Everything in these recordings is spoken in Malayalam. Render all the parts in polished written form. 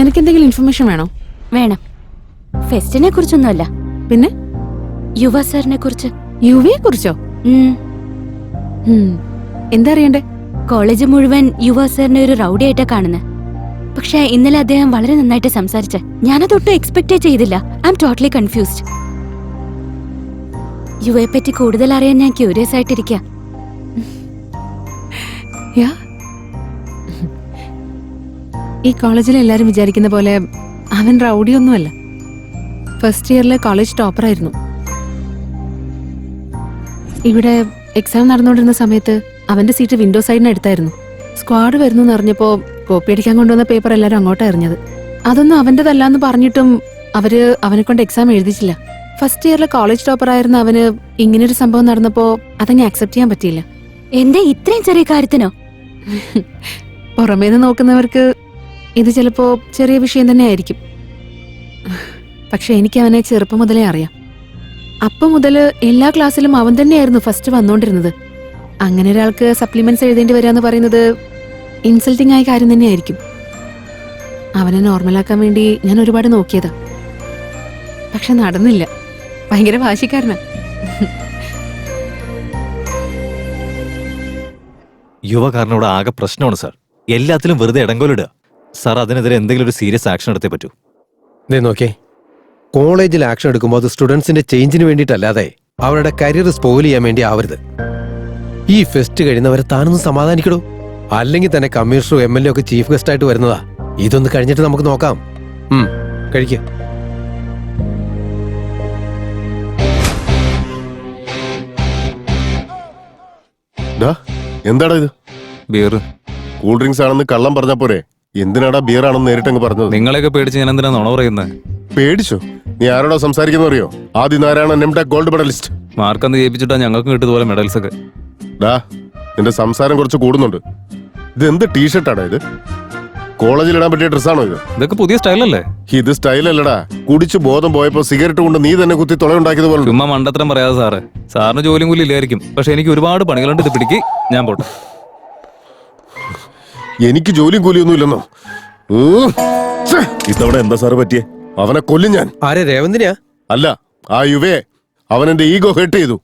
നിനക്ക് എന്തെങ്കിലും ഇൻഫർമേഷൻ വേണോ? വേണം. ഫെസ്റ്റിനെ കുറിച്ചൊന്നുമല്ല, പിന്നെ യുവ സാറിനെ കുറിച്ച്. യുവയെ കുറിച്ചോ? എന്താ അറിയണ്ടേ? കോളേജ് മുഴുവൻ യുവ സാറിനെ ഒരു റൗഡിയായിട്ടാ കാണുന്നത്. പക്ഷെ ഇന്നലെ അദ്ദേഹം വളരെ നന്നായിട്ട് സംസാരിച്ച. ഞാനതൊട്ടും എക്സ്പെക്ടേ ചെയ്തില്ല. I'm totally confused. യുവയെ പറ്റി കൂടുതൽ അറിയാൻ ഞാൻ ക്യൂരിയസ് ആയിട്ടിരിക്ക. ഈ കോളേജിൽ എല്ലാരും വിചാരിക്കുന്ന പോലെ അവൻ റൗഡിയൊന്നുമല്ല. First ഇയറിലെ college ടോപ്പറായിരുന്നു. ഇവിടെ എക്സാം നടന്നുകൊണ്ടിരുന്ന സമയത്ത് അവന്റെ സീറ്റ് വിൻഡോ സൈഡിന് അടുത്തായിരുന്നു. സ്ക്വാഡ് വരുന്നു എന്നറിഞ്ഞപ്പോ കോപ്പി അടിക്കാൻ കൊണ്ടുവന്ന പേപ്പർ എല്ലാരും അങ്ങോട്ടാ എറിഞ്ഞത്. അതൊന്നും അവന്റെതല്ലാന്ന് പറഞ്ഞിട്ടും അവര് അവനെ കൊണ്ട് എക്സാം എഴുതിച്ചില്ല. ഫസ്റ്റ് ഇയറിലെ കോളേജ് ടോപ്പറായിരുന്ന അവന് ഇങ്ങനൊരു സംഭവം നടന്നപ്പോ അതങ്ങ് ആക്സെപ്റ്റ് ചെയ്യാൻ പറ്റിയില്ല. എന്താ ഇത്രയും ചെറിയ കാര്യത്തിനോ? പുറമേന്ന് നോക്കുന്നവർക്ക് ഇത് ചിലപ്പോ ചെറിയ വിഷയം തന്നെ ആയിരിക്കും. പക്ഷെ എനിക്ക് അവനെ ചെറുപ്പം മുതലേ അറിയാം. അപ്പം മുതല് എല്ലാ ക്ലാസ്സിലും അവൻ തന്നെയായിരുന്നു ഫസ്റ്റ് വന്നോണ്ടിരുന്നത്. അങ്ങനെ ഒരാൾക്ക് സപ്ലിമെന്റ്സ് എഴുതേണ്ടി വരിക പറയുന്നത് ഇൻസൾട്ടിംഗ് ആയ കാര്യം തന്നെയായിരിക്കും. അവനെ നോർമലാക്കാൻ വേണ്ടി ഞാൻ ഒരുപാട് നോക്കിയതാ, പക്ഷെ നടന്നില്ല. ഭയങ്കര വാശിക്കാരനാ. യുവകാരനോട് ആകെ പ്രശ്നമാണ് സാർ. എല്ലാത്തിലും വെറുതെ ഇടങ്കോലിടുക. സാർ അതിനെതിരെ എന്തെങ്കിലും ഒരു സീരിയസ് ആക്ഷൻ എടുത്തേ പറ്റൂ. നോക്കേ, കോളേജിൽ ആക്ഷൻ എടുക്കുമ്പോൾ അത് സ്റ്റുഡൻസിന്റെ ചേഞ്ചിന് വേണ്ടിയിട്ടല്ലാതെ അവരുടെ കരിയർ സ്പോയിൽ ചെയ്യാൻ വേണ്ടി ആവരുത്. ഈ ഫെസ്റ്റ് കഴിയുന്നവരെ താനൊന്ന് സമാധാനിക്കടൂ. അല്ലെങ്കിൽ തന്നെ കമ്മീഷണറും MLA ഒക്കെ ചീഫ് ഗസ്റ്റ് ആയിട്ട് വരുന്നതാ. ഇതൊന്ന് കഴിഞ്ഞിട്ട് നമുക്ക് നോക്കാം. കഴിക്ക. എന്താടാ ഇത്? ബിയർ. കൂൾ ഡ്രിങ്ക്സ് ആണെന്ന് കള്ളം പറഞ്ഞ പോരെ? എന്തിനാടാ ബിയർ ആണെന്ന് നേരിട്ടങ്ങ് പറഞ്ഞത്? നിങ്ങളെയൊക്കെ പേടിച്ച് ഞാൻ എന്തിനാ നുണ പറയുന്നത്? പേടിച്ചോ? നീ ആരോടാ സംസാരിക്കുന്ന അറിയോ? ആദ്യം ആരാണ് നെംടെക് ഗോൾഡ് മെഡലിസ്റ്റ്. മാർക്കന്ന് ജയിപ്പിച്ചിട്ടാ ഞങ്ങൾക്ക് കിട്ടിയതുപോലെ മെഡൽസ് ഒക്കെ. ഡാ, നിന്റെ സംസാരം കുറച്ച് കൂടുന്നുണ്ട്. ഇത് എന്ത് ടീഷർട്ടാടാ ഇത്? കോളേജിൽ ഇടാൻ പറ്റിയ ഡ്രസ്സാണോ ഇത്? ഇതൊക്കെ പുതിയ സ്റ്റൈലല്ലേ? ഇത് സ്റ്റൈലല്ലടാ. കുടിച്ച് ബോധം പോയപ്പോ സിഗരറ്റ് കൊണ്ട് നീ തന്നെ കുത്തി തുളയുണ്ടാക്കിയത് പോലെ. ചുമ്മാ മണ്ടത്തരം പറയാതെ സാറ്. സാറിന് ജോലിയും കൂലി ഇല്ലായിരിക്കും, പക്ഷെ എനിക്ക് ഒരുപാട് പണികളുണ്ട്. ഇത് പിടിക്ക്, ഞാൻ പോട്ടെ. എനിക്ക് ജോലിയും കൂലിയൊന്നും ഇല്ലെന്നോ? ഇതവിടെ എന്താ സാറ് പറ്റിയേ? അവനെ കൊല്ലും ഞാൻ. ആരെ? രേവന്തിനാ? അല്ല, ആ യുവയെ. അവൻ എന്റെ ഈഗോ ഹെർട്ട് ചെയ്തു.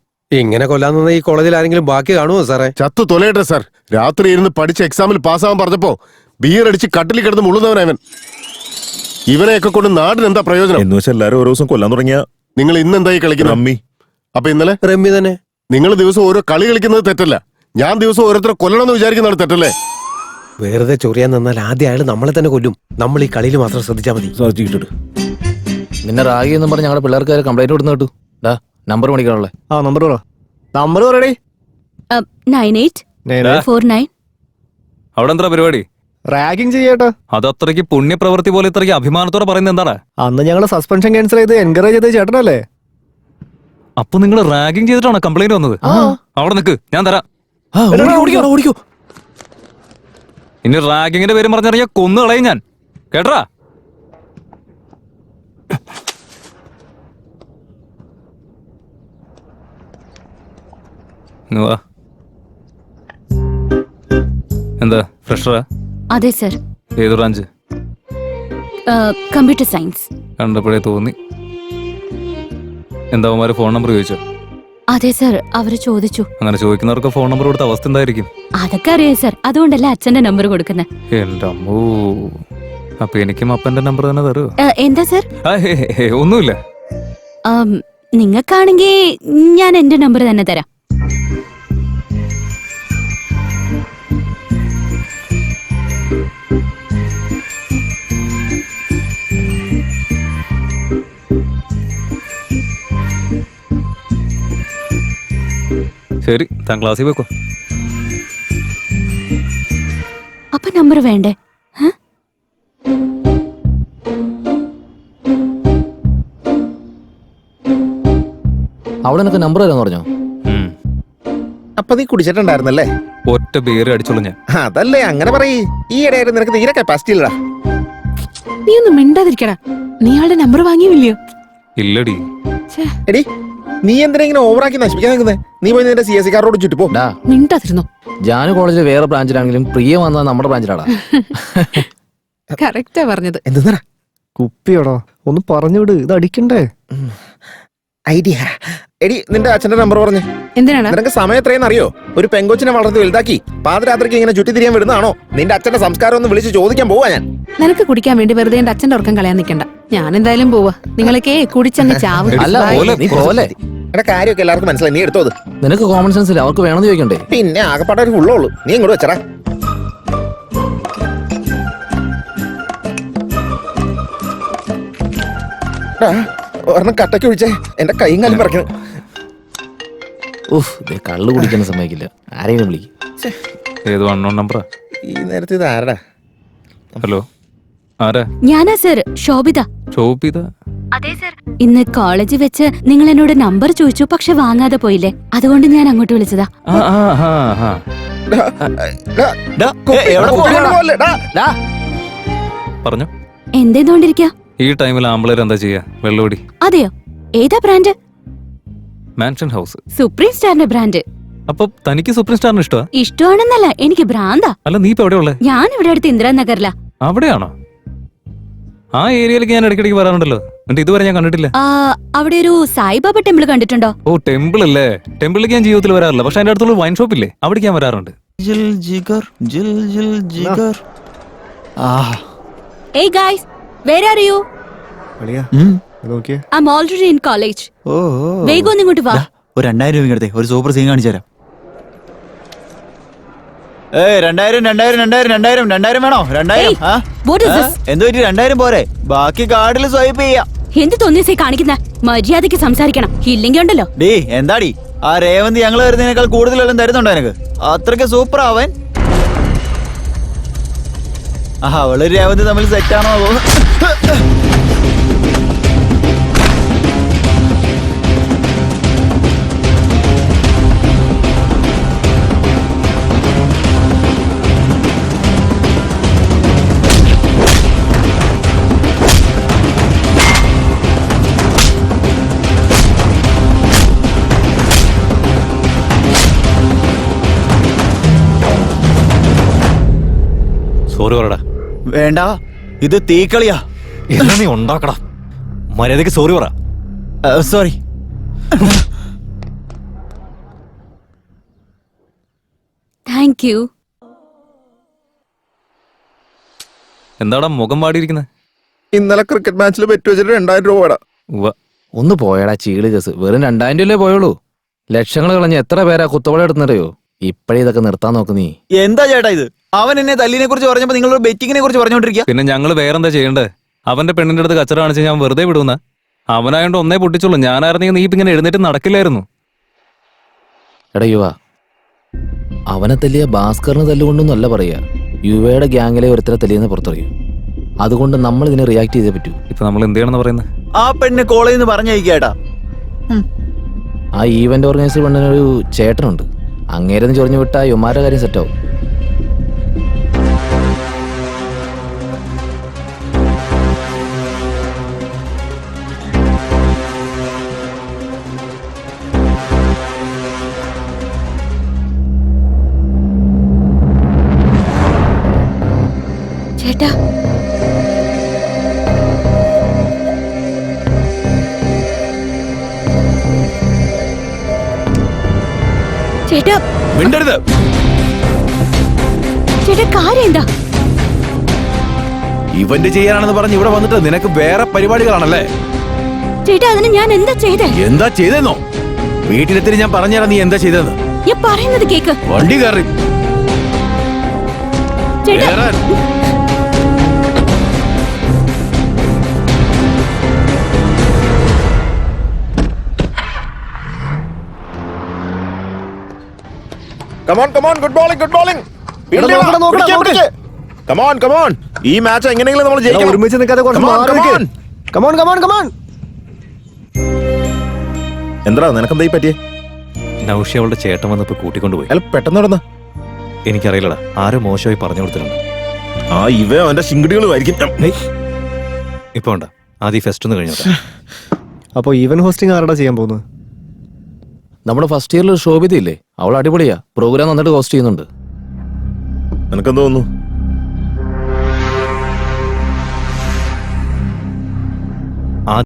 ഇങ്ങനെ കൊല്ലാൻ ഈ കോളേജിൽ ആരെങ്കിലും ബാക്കി കാണുമോ സാറേ? ചത്തു തൊലയട്ടെ സാർ. രാത്രി ഇരുന്ന് പഠിച്ച എക്സാമിൽ പാസ്സാവാൻ പറഞ്ഞപ്പോ ബിയർ അടിച്ച് കട്ടിൽ കിടന്ന് മുള്ളുന്നവനവൻ. ഇവനെയൊക്കെ കൊണ്ട് നാടിന് എന്താ പ്രയോജനം? എന്ന് വെച്ചാൽ എല്ലാരും ഓരോ ദിവസം കൊല്ലാൻ തുടങ്ങിയ. നിങ്ങൾ ഇന്ന് എന്തായി കളിക്കുന്നത്? റമ്മി. അപ്പൊ ഇന്നലെ റമ്മി തന്നെ. നിങ്ങൾ ദിവസം ഓരോ കളി കളിക്കുന്നത് തെറ്റല്ല. ഞാൻ ദിവസം ഓരോരുത്തരെ കൊല്ലണമെന്ന് വിചാരിക്കുന്നതാണ് തെറ്റല്ലേ? വെറുതെ ചൊറിയാൻ നിന്നാൽ ആദ്യം അയാൾ നമ്മളെ തന്നെ കൊല്ലും. നമ്മൾ ഈ കളിയിൽ മാത്രം ശ്രദ്ധിച്ചാൽ മതി. നിന്നെ റാഗി എന്നും പറഞ്ഞ് ഞങ്ങളുടെ പിള്ളേർക്ക് കംപ്ലൈന്റ് കൊടുത്തു കേട്ടു. നമ്പർ മേടിക്കാനുള്ളേ. നമ്പർ നമ്പർ പറയടേ. 9849. അവിടെ എന്താ പരിപാടി? റാഗിങ് ചെയ്യട്ടോ. അത് അത്രയ്ക്ക് പുണ്യപ്രവൃത്തി പോലെ ഇത്രയ്ക്ക് അഭിമാനത്തോടെ പറയുന്നത് എന്താണ്? അന്ന് ഞങ്ങൾ സസ്പെൻഷൻ ക്യാൻസൽ ചെയ്ത് എൻകറേജ് ചെയ്ത് ചേട്ടനല്ലേ? അപ്പൊ നിങ്ങൾ റാഗിങ് ചെയ്തിട്ടാണോ കംപ്ലൈന്റ് വന്നത്? അവിടെ നിൽക്ക്, ഞാൻ തരാം. ഓടിക്കോ. ഇനി റാഗിങ്ങിന്റെ പേരും പറഞ്ഞറിയാ കൊന്നു കളയും ഞാൻ, കേട്ടാ? എന്താ ഫ്രഷറാ? അതെ സർ. ഏത് ബ്രാഞ്ച്? Computer science. കണ്ടപ്പോഴേ തോന്നി. എന്താ അവന്മാര് ഫോൺ നമ്പർ ചോദിച്ചോ? അതെ സർ, അവര് ചോദിച്ചു. അങ്ങനെ ചോദിക്കുന്നവർക്ക് ഫോൺ നമ്പർ കൊടുത്ത അവസ്ഥ എന്തായിരിക്കും? അതൊക്കെ അറിയാം സർ, അതുകൊണ്ടല്ലേ അച്ഛന്റെ നമ്പർ കൊടുക്കുന്നത്. എന്റെ അമ്മോ, അപ്പൊ എനിക്കും അപ്പന്റെ നമ്പർ തന്നെ തരൂ. എന്താ സർ? ഒന്നുമില്ല. നിങ്ങൾക്കാണെങ്കിൽ ഞാൻ എന്റെ നമ്പർ തന്നെ തരാം. ശരി, താൻ ക്ലാസ്സിൽ വെക്കോ. അപ്പൊ നമ്പർ വേണ്ടേ? അവിടെ നിനക്ക് നമ്പർ തരാന്ന് പറഞ്ഞോ? അപ്പൊ നീ കുടിച്ചിട്ടുണ്ടായിരുന്നല്ലേ? ഒറ്റ ബിയർ അടിച്ചോളൂ ഞാൻ. അതല്ലേ അങ്ങനെ പറയ്. ഈ ഇടയായിരുന്നു നിനക്ക് തീരെ കപ്പാസിറ്റി ഇല്ലടാ. നീ ഒന്നും മിണ്ടാതിരിക്കടാ. നീ ആളുടെ നമ്പർ വാങ്ങിയില്ലയോ? ഇല്ലടി. എടി, നീ എന്തിനാ ഇങ്ങനെ ഓവറാക്കി നശിപ്പിക്കാൻ നിൽക്കുന്നത്? നീ പോയി നിന്റെ CSE കാരോട് ചുറ്റി പോ. മിണ്ടാതിരുന്നോ? ജാനു കോളേജിലെ വേറെ ബ്രാഞ്ചിലാണെങ്കിലും പ്രിയ വന്നത് നമ്മുടെ ബ്രാഞ്ചിലാടാ. കറക്റ്റാ പറഞ്ഞത്. എന്തെന്നാ കുപ്പിയോടോ ഒന്ന് പറഞ്ഞു വിട്, ഇത് അടിക്കണ്ടേ? ഐഡിയ. എടി നിന്റെ അച്ഛന്റെ നമ്പർ പറഞ്ഞേ. എന്തിനാണ്? നിനക്ക് സമയം എത്രയെന്ന് അറിയോ? ഒരു പെങ്കൊച്ചിനെ വളർത്തി വലുതാക്കി പാതിരാത്രിക്ക് ഇങ്ങനെ ചുറ്റി തിരിയാൻ വിടുന്നതാണോ? നിന്റെ അച്ഛന്റെ സംസ്കാരം ഒന്ന് വിളിച്ച് ചോദിക്കാൻ പോവാ ഞാൻ. നിനക്ക് കുടിക്കാൻ വേണ്ടി വെറുതെ എന്റെ അച്ഛന്റെ ഉറക്കം കളയാൻ നിൽക്കണ്ട. ഞാൻ എന്തായാലും പോവാ. നിങ്ങളൊക്കെ കുടിച്ചങ്ങ് ചാവും. അല്ല നീ പോലെ എന്റെ കാര്യമൊക്കെ എല്ലാവർക്കും മനസ്സിലായി. നീ എടുത്തോ അത്. നിനക്ക് കോമൺ സെൻസ് ഇല്ല, അവർക്ക് വേണമെന്ന് ചോദിക്കണ്ടേ? പിന്നെ ആകെപ്പാടെ ഒരു ഫുള്ളേ നീ ഇങ്ങോട്ട് വെച്ചടാ. ഒരെണ്ണം കട്ടയ്ക്ക് ഒഴിച്ചേ, എന്റെ കൈയും കാലും പറക്കണം. ഉഫ്, കള്ളു കുടിക്കാൻ സമ്മതിക്കില്ല. ആരെങ്കിലും വിളിക്കും. ഏത് അൺനോൺ നമ്പറാ? ഈ നേരത്തെ ഇത് ആരടാ? ഹലോ, ആരാ? ഞാനാ സർ, ശോഭിത. ചോപ്പിത? അതെ സർ. ഇന്ന് കോളേജിൽ വെച്ച് നിങ്ങൾ എന്നോട് നമ്പർ ചോദിച്ചു, പക്ഷെ വാങ്ങാതെ പോയില്ലേ, അതുകൊണ്ട് ഞാൻ അങ്ങോട്ട് വിളിച്ചതാ. പറഞ്ഞു. എന്തേന്നോണ്ടിരിക്ക? ഈ ടൈമിൽ ആമ്പിളേർ എന്താ ചെയ്യാ? വെള്ളോടി. അതെയോ? ഏതാ ബ്രാൻഡ്? Mansion House. സുപ്രീം സ്റ്റാറിന്റെ ബ്രാൻഡ്. അപ്പൊ തനിക്ക് സുപ്രീം സ്റ്റാറിന് ഇഷ്ടമാ? ഇഷ്ടമാണെന്നല്ല, എനിക്ക് ഭ്രാന്താ. അല്ല, നീ ഇപ്പൊ എവിടെയുള്ളേ? ഞാൻ ഇവിടെ അടുത്ത് ഇന്ദിരാനഗറിലാ. അവിടെയാണോ? ആ ഏരിയയിലേക്ക് ഞാൻ ഇടയ്ക്കിടയ്ക്ക് വരാറുണ്ടല്ലോ. എന്നിട്ട് ഇതുവരെ ഞാൻ കണ്ടിട്ടില്ല. അവിടെ ഒരു സായിബാബ ടെമ്പിൾ കണ്ടിട്ടുണ്ടോ? ഓ, ടെമ്പിൾ അല്ലേ. ടെമ്പിളിലേക്ക് ഞാൻ ജീവിതത്തിൽ വരാറില്ല, പക്ഷെ അതിന്റെ അടുത്തുള്ള വൈൻ ഷോപ്പ് ഇല്ലേ, അവിടേക്ക് ഞാൻ വരാറുണ്ട്. Hey guys, where are you? I'm already in college. വേഗം ഒന്ന് ഇങ്ങോട്ട് വാ. ഒരു 2000 രൂപ എടുത്തേ, ഒരു സൂപ്പർ സീൻ കാണിച്ചു തരാം. 2000 വേണോ? 2000. What is this? എന്തോ 2000 പോരെ, ബാക്കി കാർഡിൽ സ്വൈപ്പ് ചെയ്യാം. എന്ത് തോന്നിയസേ കാണിക്കുന്ന? മര്യാദയ്ക്ക് സംസാരിക്കണം, ഇല്ലെങ്കിൽ ഉണ്ടല്ലോ. ഡേ എന്താടി, ആ രേവന്ത് ഞങ്ങൾ വരുന്നതിനേക്കാൾ കൂടുതലെല്ലാം തരുന്നുണ്ടോ എനിക്ക്? അത്രയ്ക്ക് സൂപ്പർ ആവൻ. അവള് രേവന്ത് തമ്മിൽ സെറ്റാണോ? സോറി പറടാ. വേണ്ട, ഇത് തീക്കളിയാ. എന്നാ നീ ഉണ്ടാക്കടാ. മര്യാദക്ക് സോറി പറ. സോറി. Thank you. എന്താടാ മുഖം പാടിയിരിക്കുന്നത്? ഇന്നലെ ക്രിക്കറ്റ് മാച്ചിൽ പെറ്റ് വെച്ചിട്ട് 2000 രൂപ. ഒന്ന് പോയടാ ചീള് കേസ്. വെറും 2000 രൂപയല്ലേ പോയുള്ളൂ. ലക്ഷങ്ങൾ കളഞ്ഞ് എത്ര പേരാ കുത്തവള എടുന്നറിയോ? ഇപ്പഴേ ഇതൊക്കെ നിർത്താൻ നോക്ക് നീ. എന്താ ചേട്ടാ ഇത്? അവൻ എന്നെ തല്ലിനെ കുറിച്ച് പറഞ്ഞപ്പോ നിങ്ങൾ ബെറ്റിങ്ങിനെ കുറിച്ച് പറഞ്ഞോണ്ടിരിക്കുക. പിന്നെ ഞങ്ങൾ വേറെന്താ ചെയ്യണ്ടേ? അവന്റെ പെണ്ണിന്റെ അടുത്ത് കച്ചറ കാണിച്ച് ഞാൻ വെറുതെ വിടുന്ന? അവനായോണ്ട് ഒന്നേ പൊട്ടിച്ചുള്ളൂ. ഞാനായിരുന്നെങ്കിൽ നീ ഇപ്പൊ ഇങ്ങനെ എഴുന്നേറ്റ് നടക്കില്ലായിരുന്നു. എടാ യുവ, അവനെ തല്ലിയ ഭാസ്കറിന് തല്ലുകൊണ്ടൊന്നല്ല പറയാ, യുവയുടെ ഗ്യാങ്ങിലെ ഒരുത്തരെ തല്ലിയെന്ന് പുറത്തറിയും. അതുകൊണ്ട് നമ്മൾ ഇതിനെ റിയാക്ട് ചെയ്തേ പറ്റൂ. ഇപ്പൊ നമ്മൾ എന്ത് ചെയ്യണമെന്ന് പറയുന്നത്? ആ പെണ്ണ് കോളേജിൽ നിന്ന് പറഞ്ഞയക്കേട്ടാ. ആ ഈവന്റ് ഓർഗനൈസർ പെണ്ണിനൊരു ചേട്ടനുണ്ട്. അങ്ങേരെന്ന് ചൊറിഞ്ഞു വിട്ടാ യുമാരുടെ കാര്യം സെറ്റാവും. ചേട്ടാ, ചേട്ടാ മിണ്ടരുത്. ചേട്ടാ, കാര്യം എന്താ? ഇവന്റ് ചെയ്യാനാണെന്ന് പറഞ്ഞ് ഇവിടെ വന്നിട്ട് നിനക്ക് വേറെ പരിപാടികളാണല്ലേ? ചേട്ടാ, അതിന് ഞാൻ എന്താ ചെയ്തേ? എന്താ ചെയ്തെന്നോ? വീട്ടിലെത്തി ഞാൻ പറഞ്ഞുതരാം നീ എന്താ ചെയ്തെന്ന്. ഞാൻ പറയുന്നത് കേക്ക്. വണ്ടി കയറി ചേട്ടാ, ഗുഡ് ബോളിംഗ്. ഈ മാച്ച് എങ്ങനെയെങ്കിലും നമ്മൾ ജയിക്കണം. ഒരുമിച്ച് നിൽക്കാതെ എന്താ നിനക്കെന്താ പറ്റിയേ? നൗഷി അവളുടെ ചേട്ടൻ വന്നപ്പോ കൂട്ടിക്കൊണ്ടുപോയി. അല്ല പെട്ടെന്ന് നടന്ന എനിക്കറിയില്ലടാ, ആരോ മോശമായി പറഞ്ഞു കൊടുത്തിട്ടുണ്ട്. ഇവ അവന്റെ ശിങ്കിടികളുമായിരിക്കും. ഇപ്പൊ വേണ്ട, ആദ്യം ഫെസ്റ്റ് ഒന്ന് കഴിഞ്ഞോട്ടെ. അപ്പൊ ഈവൻ ഹോസ്റ്റിംഗ് ആരടാ ചെയ്യാൻ പോകുന്നത്? നമ്മുടെ ഫസ്റ്റ് ഇയറിൽ ശോഭിതയില്ലേ, അവൾ അടിപൊളിയാ. പ്രോഗ്രാം നന്നായിട്ട് ഹോസ്റ്റ് ചെയ്യുന്നുണ്ട്. നിനക്കെന്ത് തോന്നുന്നു?